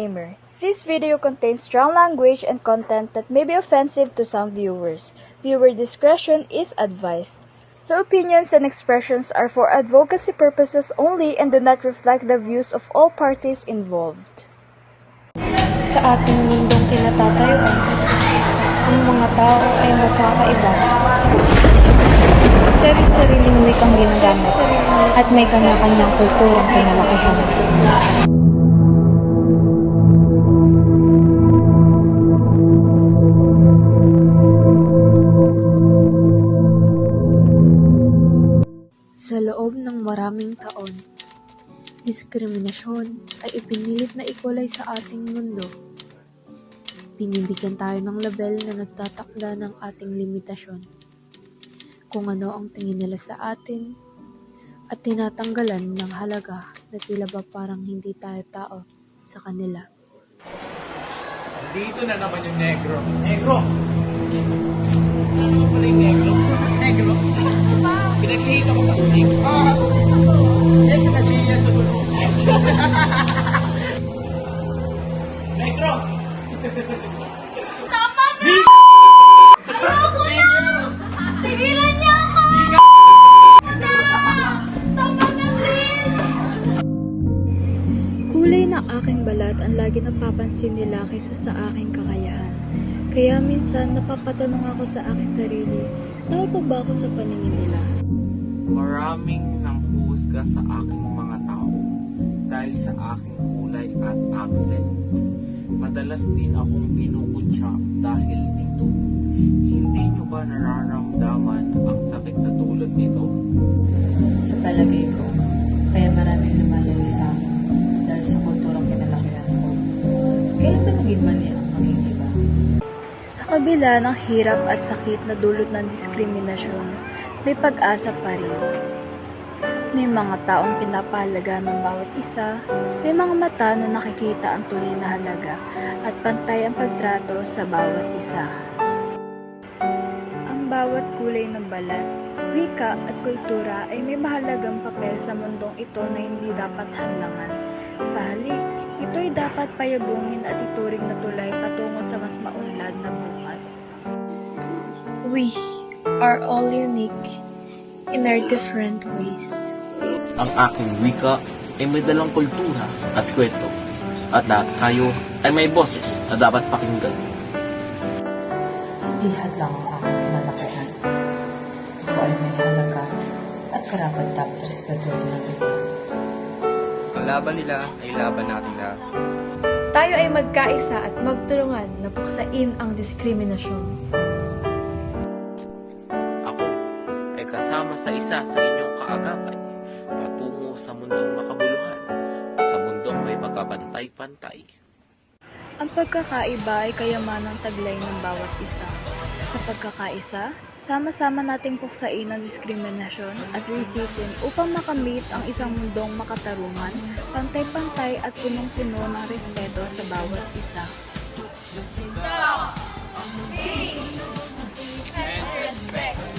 Disclaimer. This video contains strong language and content that may be offensive to some viewers. Viewer discretion is advised. The opinions and expressions are for advocacy purposes only and do not reflect the views of all parties involved. Sa ating mundong kinatatayuan, ang mga tao ay magkakaiba. Sari-sariling wikang ginagamit at may kanya-kanyang kulturang kinalakihan. Sa loob ng maraming taon, diskriminasyon ay ipinilit na ikulay sa ating mundo. Binibigyan tayo ng label na nagtatakda ng ating limitasyon. Kung ano ang tingin nila sa atin at tinatanggalan ng halaga na tila ba parang hindi tayo tao sa kanila. Dito na naman yung negro. Negro! Ano pala yung negro? Negro? Pinaghihita ko sa uling. Pinaghihita sa uling. Negro! Tama na! Ayoko na! Tigilan niyo ako! Tama na, please! Kulay ng aking balat ang lagi napapansin nila kaysa sa aking kakayahan. Kaya minsan napapatanong ako sa aking sarili, tao pa ba ako sa paningin nila? Maraming nanghuhusga sa aking mga tao dahil sa aking kulay at accent. Madalas din akong pinukutya dahil dito. Hindi nyo ba nararamdaman ang sakit na dulot nito? Sa palagay ko, kaya maraming lumalayo sa akin dahil sa kulturang kinalakihan ko. Kailan ba naging mali ang maging iba? Sa kabila ng hirap at sakit na dulot ng diskriminasyon, may pag-asa pa rin. May mga taong pinapahalaga ng bawat isa, may mga mata na nakikita ang tunay na halaga at pantay ang pagtrato sa bawat isa. Ang bawat kulay ng balat, wika at kultura ay may mahalagang papel sa mundong ito na hindi dapat hadlangan. Sa halip, ito ay dapat payabungin at ituring na tulay patungo sa mas maunlad na bukas. We are all unique in our different ways. Ang aking wika ay may dalang kultura at kwento, at lahat tayo ay may boses na dapat pakinggan. Hindi hadlang ang aking kinalakihan. Ako ay may halaga at karapat dapat respetuhin ng iba. Ang laban nila ay laban natin lahat. Tayo ay magkaisa at magtulungan na puksain ang diskriminasyon. Ako ay kasama sa isa sa inyong kaagapay patungo sa mundong makabuluhan at sa mundong may pagkapantay-pantay. Ang pagkakaiba ay kayamanang taglay ng bawat isa. Sa pagkakaisa, sama-sama nating puksain ang diskriminasyon at racism upang makamit ang isang mundong makatarungan, pantay-pantay at punong-puno ng respeto sa bawat isa. So, peace and respect.